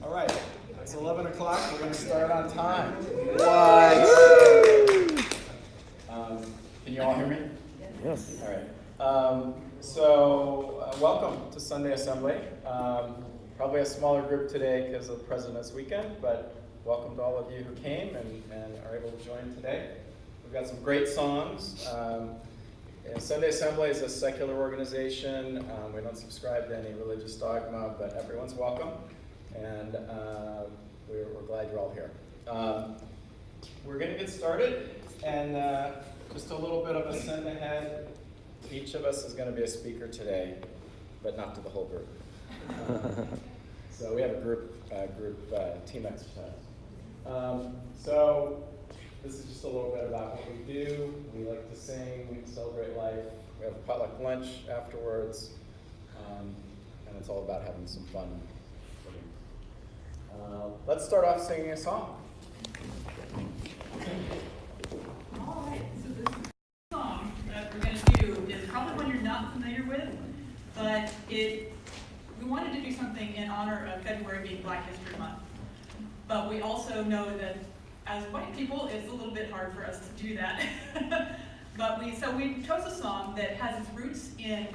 All right, it's 11 o'clock. We're going to start on time. What? Can you all hear me? Yes. All right. Welcome to Sunday Assembly. Probably a smaller group today because of President's Weekend, but welcome to all of you who came and are able to join today. We've got some great songs. Sunday Assembly is a secular organization. We don't subscribe to any religious dogma, but everyone's welcome, and we're glad you're all here. We're going to get started, and just a little bit of a send ahead. Each of us is going to be a speaker today, but not to the whole group. So we have a group team exercise. So this is just a little bit about what we do. We like to sing, we celebrate life. We have a potluck lunch afterwards, and it's all about having some fun. Let's start off singing a song. All right, so this song that we're going to do is probably one you're not familiar with, but we wanted to do something in honor of February being Black History Month. But we also know that as white people, it's a little bit hard for us to do that. So we chose a song that has its roots in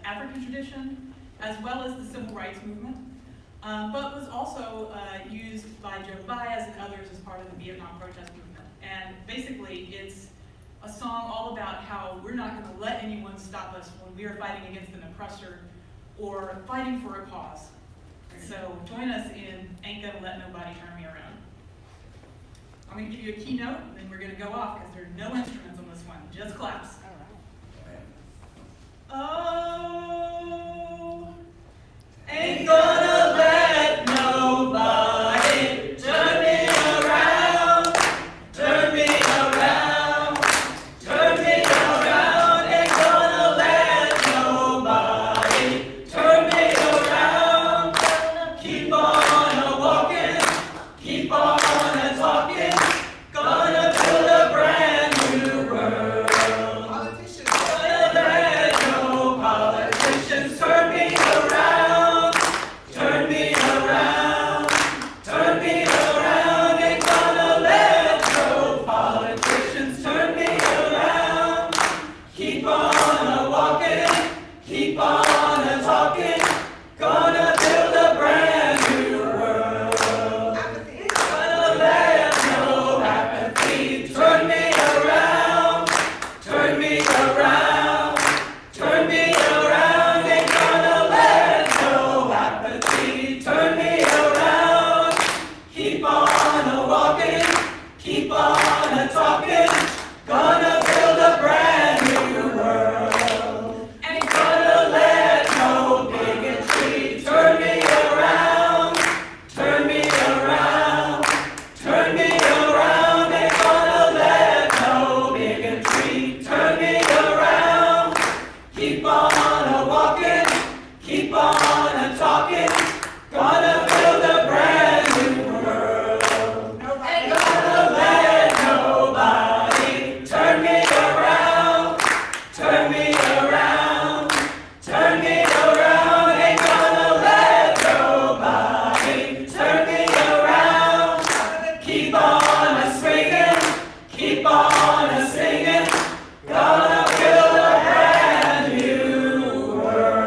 African tradition, as well as the Civil Rights Movement, but was also used by Joe Baez and others as part of the Vietnam protest movement. And basically, it's a song all about how we're not going to let anyone stop us when we are fighting against an oppressor or fighting for a cause. So join us in Ain't Gonna Let Nobody Turn Me Around. I'm going to give you a keynote, and then we're going to go off because there are no instruments on this one, just claps. Oh, ain't gonna let nobody turn me around, turn me around, turn me around. Ain't gonna let nobody turn me around. Keep on a-walking, keep on a-talking, gonna build a brand new world. Politicians, gonna let no politicians turn me around, turn me around, turn me around. Ain't gonna let no politicians turn me around. Keep on a-walking, keep on a-talking, gonna build a brand new world. Gonna let no apathy turn me around, turn me around, turn me around. Ain't gonna let no apathy turn me around. Keep on a-walking, keep on a-talking, gonna build a brand new world. Ain't gonna let no bigotry turn me around, turn me around, turn me around. Ain't gonna let no bigotry turn me around. Keep on a-walking, keep on a-talking, gonna build a brand new world. Ain't gonna let nobody turn me around, turn me around, turn me around. Ain't gonna let nobody turn me around. Keep on a-swinging, keep on a-singing, gonna build a brand new world.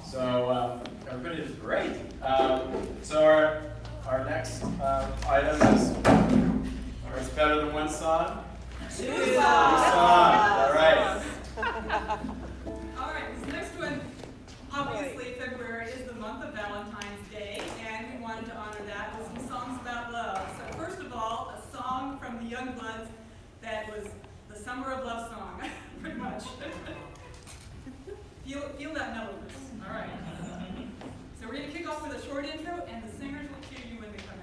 So everybody did great. So our next item is, or it's better than one song? Two Two songs. All right. All right, this next one, obviously February is the month of Valentine's Day, and we wanted to honor that with some songs about love. So first of all, a song from the Youngbloods that was the Summer of Love song, pretty much. Feel that melodiness. All right. So we're going to kick off with a short intro, and the singers will cue you when they come in.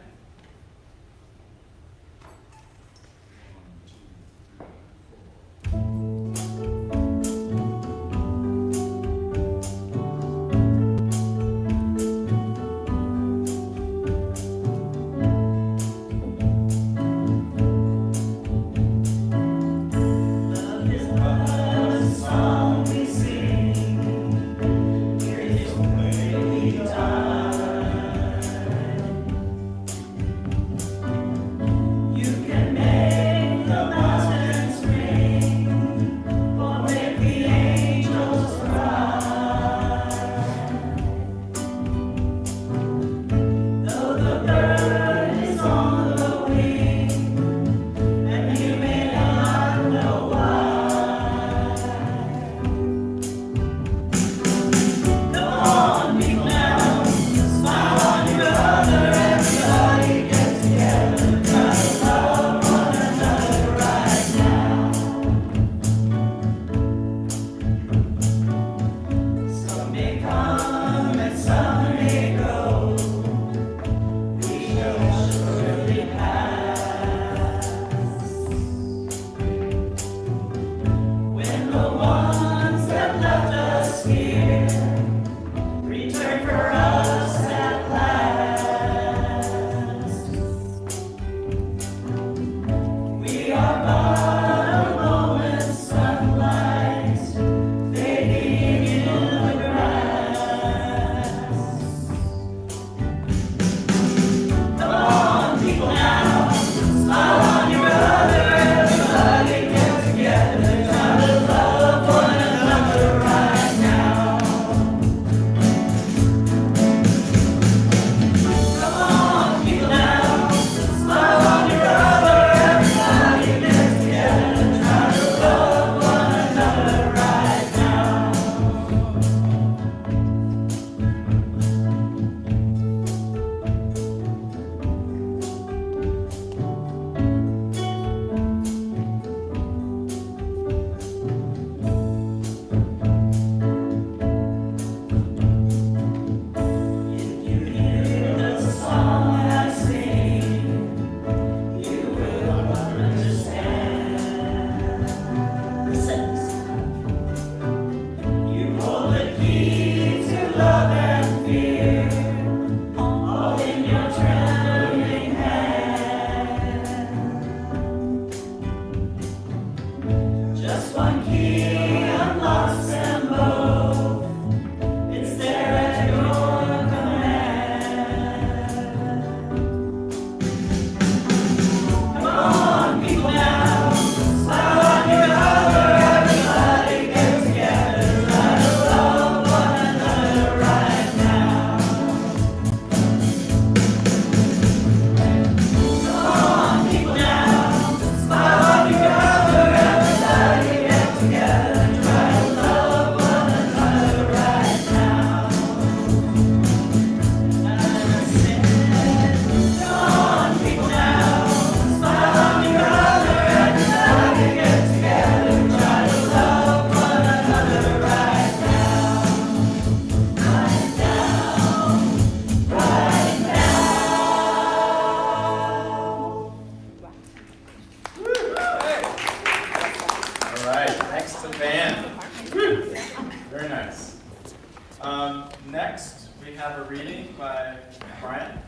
Brian?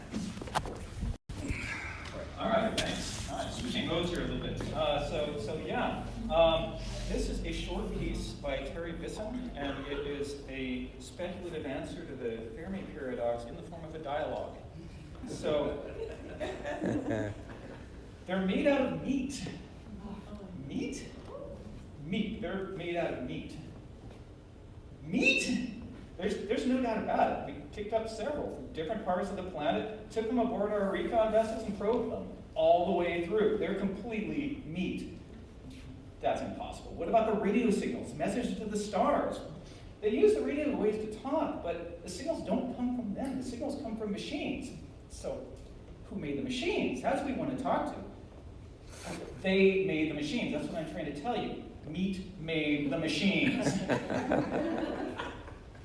All right, thanks. Switching modes here a little bit. This is a short piece by Terry Bisson, and it is a speculative answer to the Fermi paradox in the form of a dialogue. So, they're made out of meat. Meat? Meat. They're made out of meat. Meat? There's no doubt about it. We picked up several from different parts of the planet, took them aboard our recon vessels and probed them all the way through. They're completely meat. That's impossible. What about the radio signals, messages to the stars? They use the radio waves to talk, but the signals don't come from them. The signals come from machines. So, who made the machines? That's what we want to talk to. They made the machines. That's what I'm trying to tell you. Meat made the machines.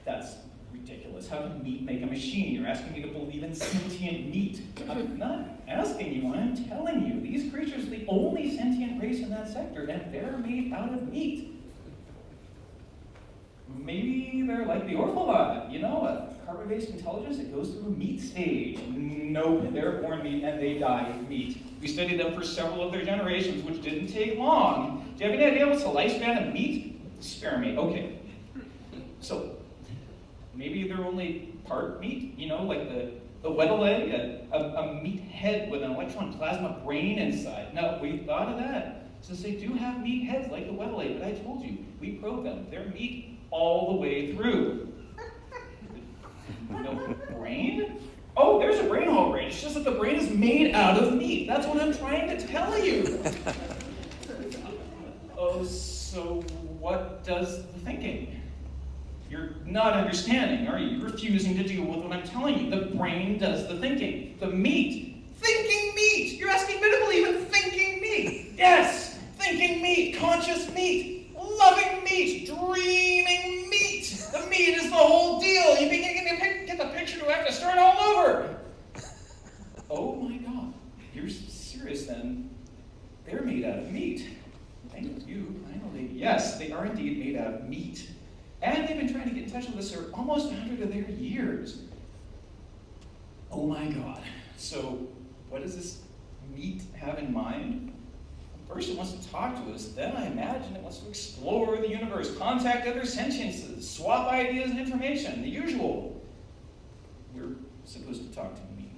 That's ridiculous. How can meat make a machine? You're asking me to believe in sentient meat. I'm not asking you, I'm telling you. These creatures are the only sentient race in that sector, and they're made out of meat. Maybe they're like the Orphalon, a carbon-based intelligence that goes through a meat stage. Nope, they're born meat and they die meat. We studied them for several of their generations, which didn't take long. Do you have any idea what's the lifespan of meat? Spare me. Okay. So, maybe they're only part meat, like the Weddell-egg, a meat head with an electron plasma brain inside. No, we thought of that. Since they do have meat heads like the Weddell-egg, but I told you, we probed them. They're meat all the way through. No brain? Oh, there's a brain hole brain. It's just that the brain is made out of meat. That's what I'm trying to tell you. Oh, so what does the thinking? You're not understanding, are you? You're refusing to deal with what I'm telling you. The brain does the thinking. The meat. Thinking meat! You're asking me to believe in thinking meat! Yes! Thinking meat, conscious meat, loving meat, dreaming meat! The meat is the whole deal! You begin to get the picture, do I have to start all over? Oh my God. You're serious then. They're made out of meat. Thank you, finally. Yes, they are indeed made out of meat. And they've been trying to get in touch with us for almost 100 of their years. Oh my God. So, what does this meat have in mind? First it wants to talk to us, then I imagine it wants to explore the universe, contact other sentiences, swap ideas and information, the usual. We're supposed to talk to meat.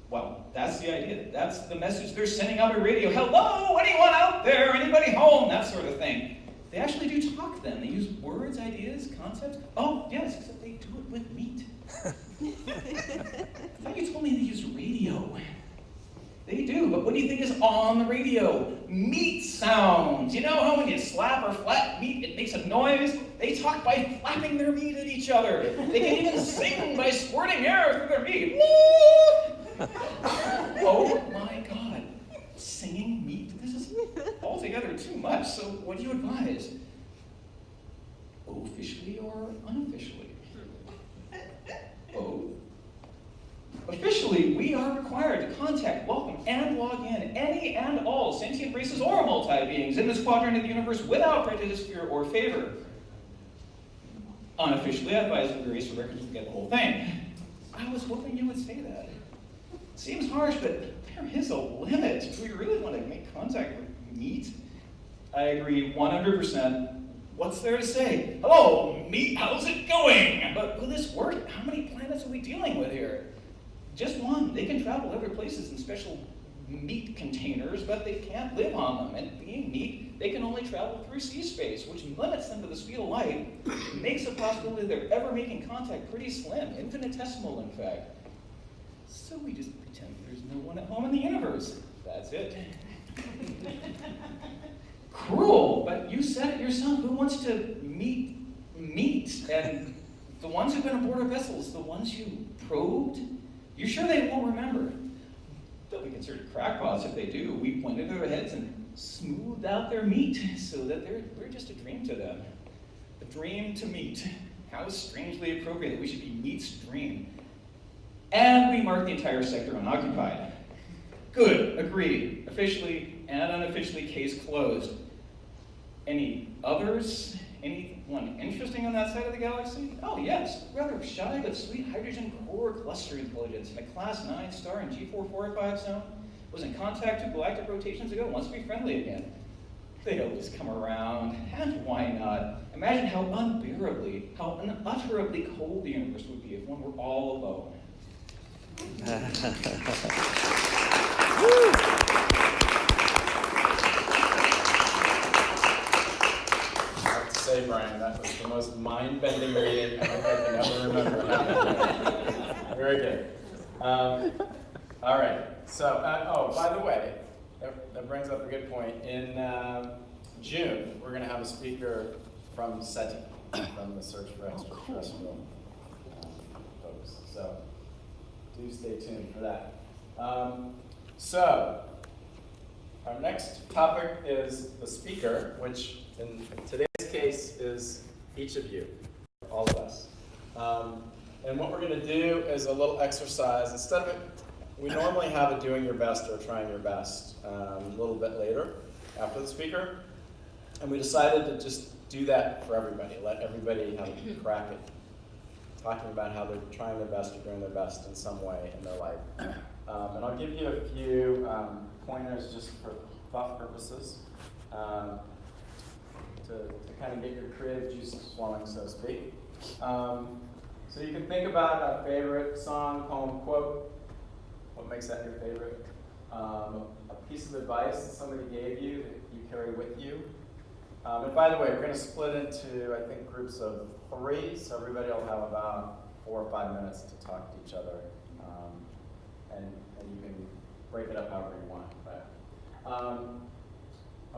Well, that's the idea. That's the message they're sending out by radio. Hello, anyone out there? Anybody home? That sort of thing. They actually do talk then. They use words, ideas, concepts. Oh, yes, except they do it with meat. I thought you told me they use radio. They do, but what do you think is on the radio? Meat sounds. You know how when you slap or flap meat, it makes a noise? They talk by flapping their meat at each other. They can even sing by squirting air through their meat. Woo! Oh my God. Singing meat? This is altogether too much, so what do you advise? Officially or unofficially? Both. Officially, we are required to contact, welcome, and log in any and all sentient races or multi-beings in this quadrant of the universe without prejudice, fear, or favor. Unofficially, I advise the race records to get the whole thing. I was hoping you would say that. Seems harsh, but there is a limit. Do we really want to make contact with meat? I agree 100%. What's there to say? Hello, meat, how's it going? But will this work? How many planets are we dealing with here? Just one. They can travel other places in special meat containers, but they can't live on them. And being meat, they can only travel through sea space, which limits them to the speed of light, makes the possibility they're ever making contact pretty slim, infinitesimal in fact. So we just pretend there's no one at home in the universe. That's it. Cruel, but you said it yourself. Who wants to meet meat? And the ones who've been aboard our vessels, the ones you probed, you sure they won't remember? They'll be considered crackpots if they do. We pointed their heads and smoothed out their meat so that we're just a dream to them. A dream to meat. How strangely appropriate that we should be meat's dream. And we mark the entire sector unoccupied. Good, agreed. Officially and unofficially, case closed. Any others? Anyone interesting on that side of the galaxy? Oh yes, rather shy but sweet hydrogen core cluster intelligence in a class 9 star in G4445 zone. Was in contact 2 galactic rotations ago, wants to be friendly again. They always come around, and why not? Imagine how unutterably cold the universe would be if one were all alone. I have to say, Brian, that was the most mind-bending reading I think I can ever remember. Very good. All right. So, oh, by the way, that brings up a good point. In June, we're going to have a speaker from SETI, from the Search for Extraterrestrial folks. So, do stay tuned for that. So, our next topic is the speaker, which in today's case is each of you, all of us. And what we're going to do is a little exercise. Instead of it, we normally have a doing your best or trying your best a little bit later after the speaker. And we decided to just do that for everybody, let everybody have a crack at talking about how they're trying their best or doing their best in some way in their life. And I'll give you a few pointers just for thought purposes to kind of get your creative juices flowing, so to speak. So you can think about a favorite song, poem, quote. What makes that your favorite? A piece of advice that somebody gave you that you carry with you. And by the way, we're going to split into, I think, groups of 3, so everybody will have about 4 or 5 minutes to talk to each other. And you can break it up however you want. But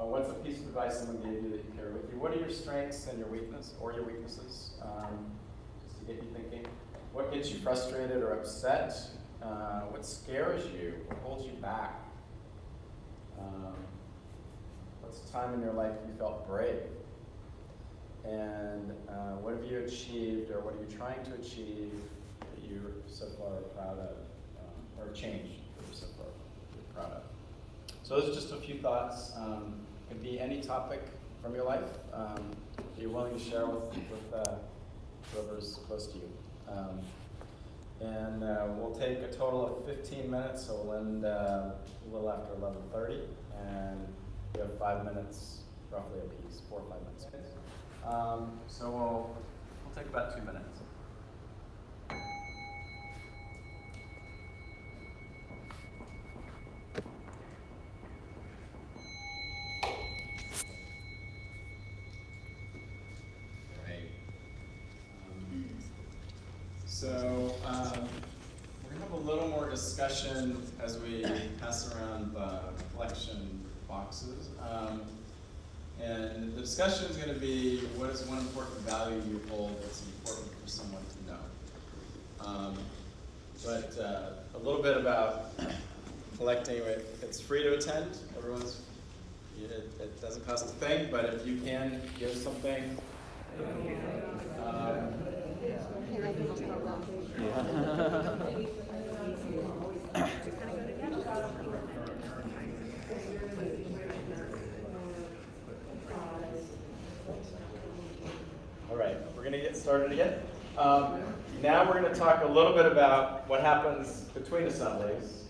what's a piece of advice someone gave you that you carry with you? What are your strengths and your weaknesses, just to get you thinking? What gets you frustrated or upset? What scares you? What holds you back? What's a time in your life you felt brave? And what have you achieved, or what are you trying to achieve that you're so far proud of, or changed that you're so far proud of? So those are just a few thoughts. It could be any topic from your life that you're willing to share with whoever's close to you. And we'll take a total of 15 minutes, so we'll end a little after 11:30, and we have 5 minutes roughly apiece, 4 or 5 minutes. So we'll take about 2 minutes. So we're going to have a little more discussion as we pass around the collection boxes. And the discussion is going to be, what is one important value you hold that's important for someone to know? But a little bit about collecting. It's free to attend. It doesn't cost a thing, but if you can give something, all right, we're going to get started again. Now we're going to talk a little bit about what happens between assemblies.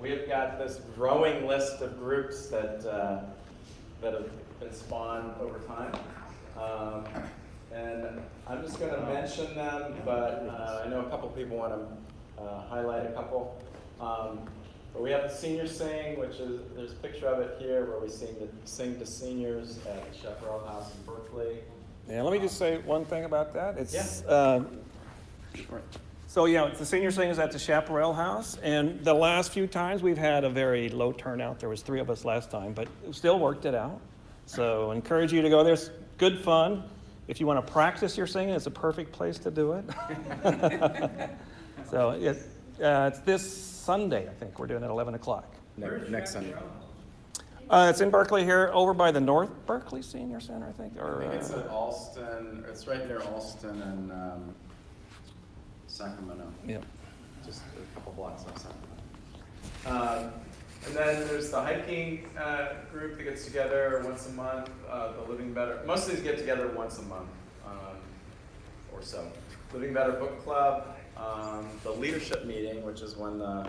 We have got this growing list of groups that have been spawned over time. And I'm just going to mention them, but I know a couple people want to highlight a couple. But we have the Senior Sing, which is, there's a picture of it here, where we sing to seniors at Chaparral House in Berkeley. Yeah, let me just say one thing about that. It's Yeah. So yeah, it's the Senior Sing is at the Chaparral House, and the last few times we've had a very low turnout. There was 3 of us last time, but we still worked it out. So I encourage you to go there. It's good fun. If you want to practice your singing, it's a perfect place to do it. So it's this Sunday, I think. We're doing it at 11 o'clock. Next Sunday. It's in Berkeley here, over by the North Berkeley Senior Center, I think. Or, I think it's at Alston. It's right near Alston and Sacramento. Yeah. Just a couple blocks off Sacramento. And then there's the hiking group that gets together once a month. The Living Better, most of these get together once a month or so. Living Better Book Club, the leadership meeting, which is when the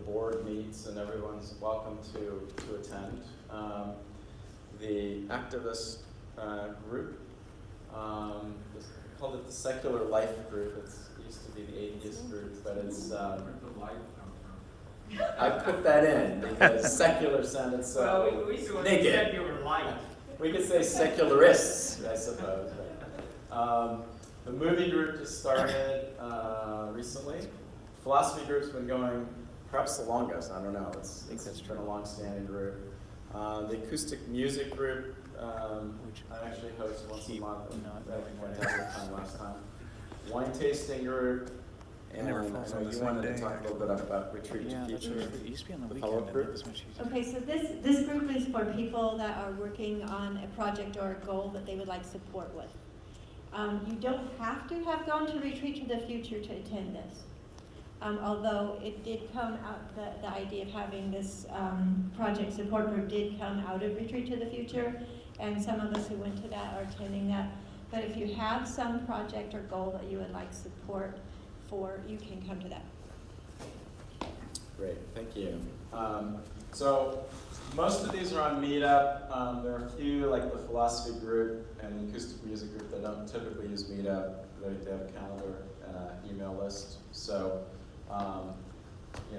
board meets and everyone's welcome to attend. The activist group, called it the Secular Life Group. It used to be the Atheist Group, but it's I put that in because secular sounded so naked. We could say secularists, I suppose. The movie group just started recently. Philosophy group's been going perhaps the longest. I don't know. It's been a long-standing group. The acoustic music group, which I actually host once a month. I went time last time. Wine tasting group. And I know you wanted to talk a little bit about Retreat to Future, the follow-up group. Okay, so this group is for people that are working on a project or a goal that they would like support with. You don't have to have gone to Retreat to the Future to attend this. Although it did come out, the idea of having this project support group did come out of Retreat to the Future, and some of us who went to that are attending that. But if you have some project or goal that you would like support for, you can come to that. Great, thank you. So most of these are on Meetup. There are a few, like the philosophy group and the acoustic music group, that don't typically use Meetup. They have a calendar and an email list. So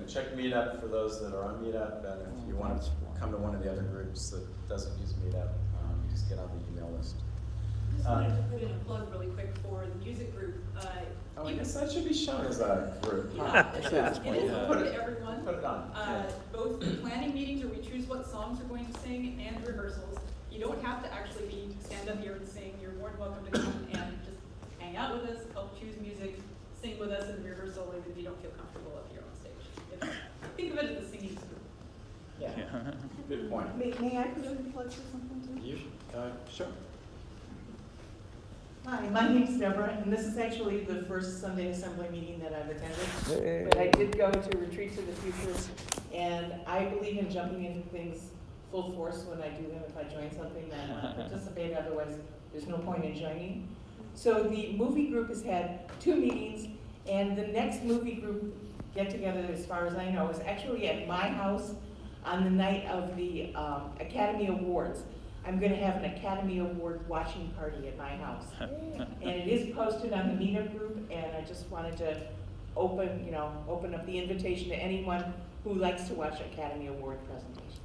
check Meetup for those that are on Meetup, and if you want to come to one of the other groups that doesn't use Meetup, just get on the email list. Just wanted to put in a plug really quick for the music group. I guess that should be shown as a group. Yeah, it is open to everyone. Put it on. Both planning meetings where we choose what songs we're going to sing and rehearsals. You don't have to actually stand up here and sing. You're more than welcome to come and just hang out with us, help choose music, sing with us in rehearsal if you don't feel comfortable up here on stage. Think of it as a singing group. Yeah, good point. May I put in a plug for something too? You? Sure. Hi, my name's Deborah, and this is actually the first Sunday Assembly meeting that I've attended. But I did go to Retreat to the Future, and I believe in jumping into things full force when I do them. If I join something, then I want to participate, otherwise there's no point in joining. So the movie group has had 2 meetings, and the next movie group get-together, as far as I know, is actually at my house on the night of the Academy Awards. I'm going to have an Academy Award watching party at my house. And it is posted on the Meetup group, and I just wanted to open up the invitation to anyone who likes to watch Academy Award presentations.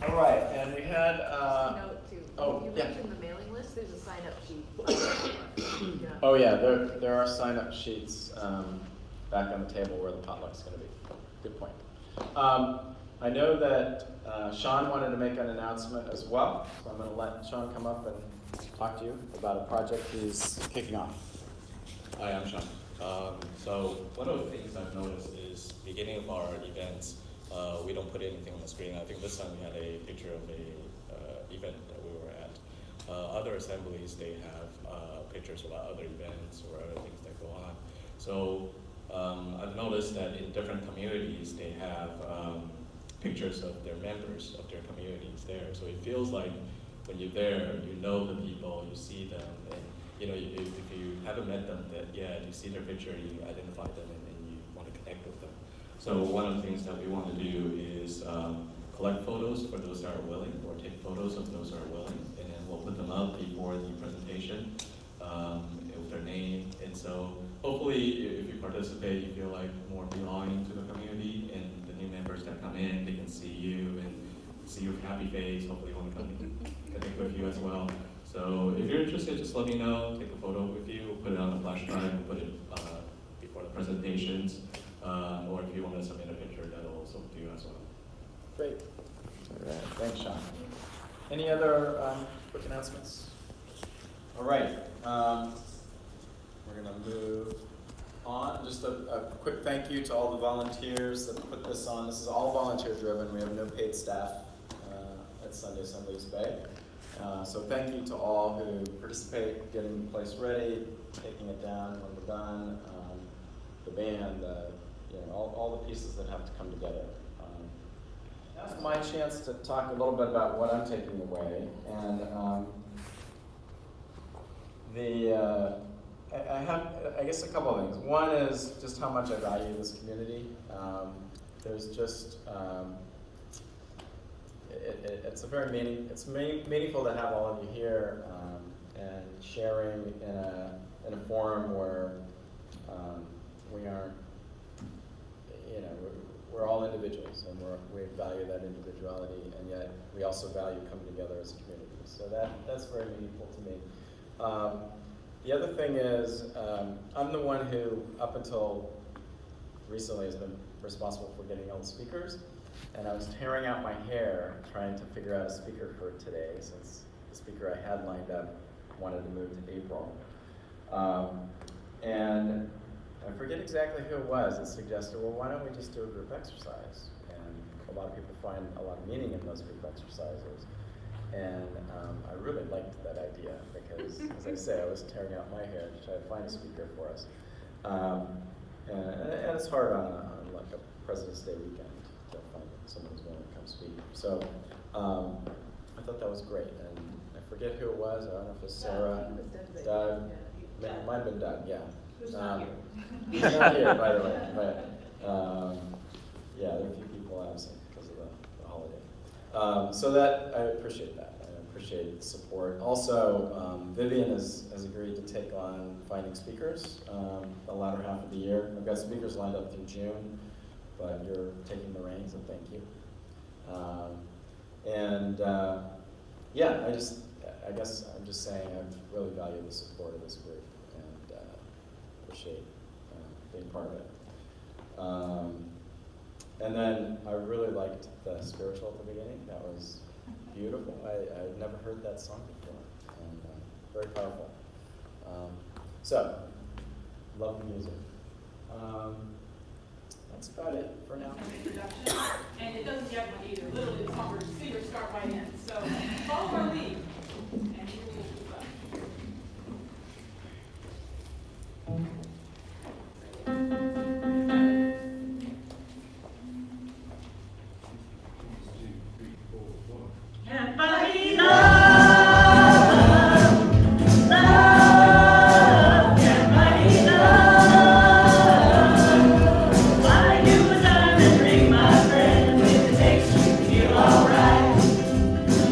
All right, and we had, Note too. oh, You yeah. mentioned the mailing list, there's a sign-up sheet. Yeah. oh yeah, there are sign-up sheets back on the table where the potluck's going to be. Good point. I know that Sean wanted to make an announcement as well, so I'm going to let Sean come up and talk to you about a project he's kicking off. Hi, I'm Sean. So one of the things I've noticed is beginning of our events, we don't put anything on the screen. I think this time we had a picture of a event that we were at. Other assemblies, they have pictures about other events or other things that go on. So I've noticed that in different communities, they have pictures of their members of their communities there. So it feels like when you're there, you know the people, you see them, and if you haven't met them yet, you see their picture, you identify them, and you want to connect with them. So one of the things that we want to do is collect photos for those that are willing, or take photos of those that are willing, and then we'll put them up before the presentation with their name. And so hopefully, if you participate, you feel like more belonging to the community, and the new members that come in, they can see you and see your happy face. Hopefully, want to come connect with you as well. So if you're interested, just let me know. Take a photo with you. We'll put it on the flash drive. We'll put it before the presentations. Or if you want to submit a picture, that'll also do as well. Great. All right. Thanks, Sean. Any other quick announcements? All right. We're going to move on. Just a quick thank you to all the volunteers that put this on. This is all volunteer driven. We have no paid staff at Sunday Assembly East Bay. So thank you to all who participate, getting the place ready, taking it down when we're done, the band, all the pieces that have to come together. Now's my chance to talk a little bit about what I'm taking away, and I have, I guess, a couple of things. One is just how much I value this community. There's just it's a very meaningful to have all of you here and sharing in a forum where we aren't, we're all individuals, and we value that individuality, and yet we also value coming together as a community. So that's very meaningful to me. The other thing is, I'm the one who, up until recently, has been responsible for getting all the speakers, and I was tearing out my hair trying to figure out a speaker for today, since the speaker I had lined up wanted to move to April. And I forget exactly who it was that suggested, well, why don't we just do a group exercise? And a lot of people find a lot of meaning in those group exercises. And I really liked that idea because, as I say, I was tearing out my hair to try to find a speaker for us. And it's hard on like a President's Day weekend to find someone who's willing to come speak. So I thought that was great. And I forget who it was. I don't know if it was Sarah, Doug. It might have been Doug, yeah. Who's not here. He's not here, by the way. But yeah, there are a few people absent because of the holiday. So that, I appreciate that. I appreciate the support. Also, Vivian has agreed to take on finding speakers the latter half of the year. I've got speakers lined up through June, but you're taking the reins, and thank you. Yeah, I guess I'm just saying I really value the support of this group and appreciate being part of it. And then I really liked the spiritual at the beginning. That was beautiful. I'd never heard that song before, and very powerful. So, love the music. That's about it for now. Introduction, and it doesn't get one either. Literally, the song we're singers start right in. So follow our lead, and we will keep up. Can't buy love, love, can't buy love. Buy you a diamond ring, my friend, if it makes you feel alright.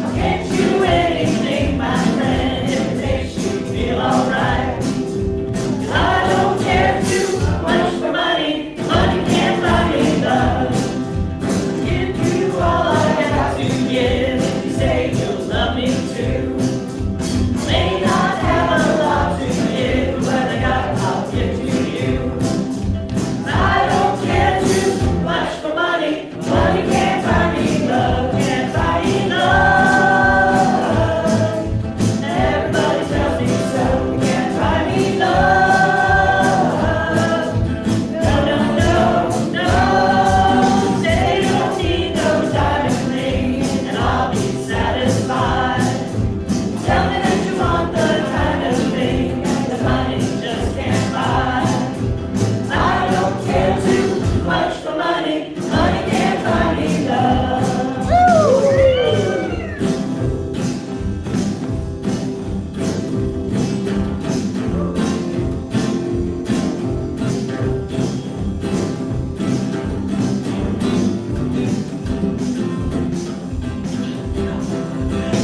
I'll get you anything, my friend, if it makes you feel alright. I don't care too much for money, money can't buy me love. I'll give you all I got to give. Say you'll love me too. May not have a lot to give, but I got I'll give to you. I don't care too much for money. Money can't buy me love, can't buy me love. Everybody tells me so, can't buy me love. No, no, no, no. They don't need no diamond ring, and I'll be satisfied. Tell me that you want the kind of thing that money just can't buy. I don't care too much for money. Money can't buy me love.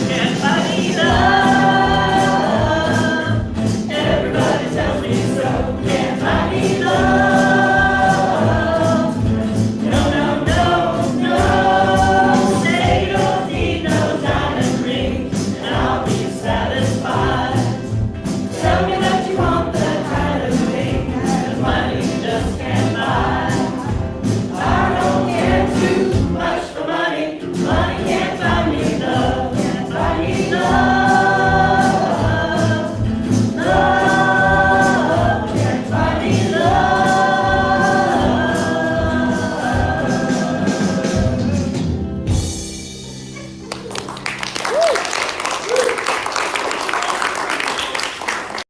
Can't buy me love. Everybody tells me so. Can't buy me love. No, no, no, no. Say you don't need no diamond ring, and I'll be satisfied. Tell me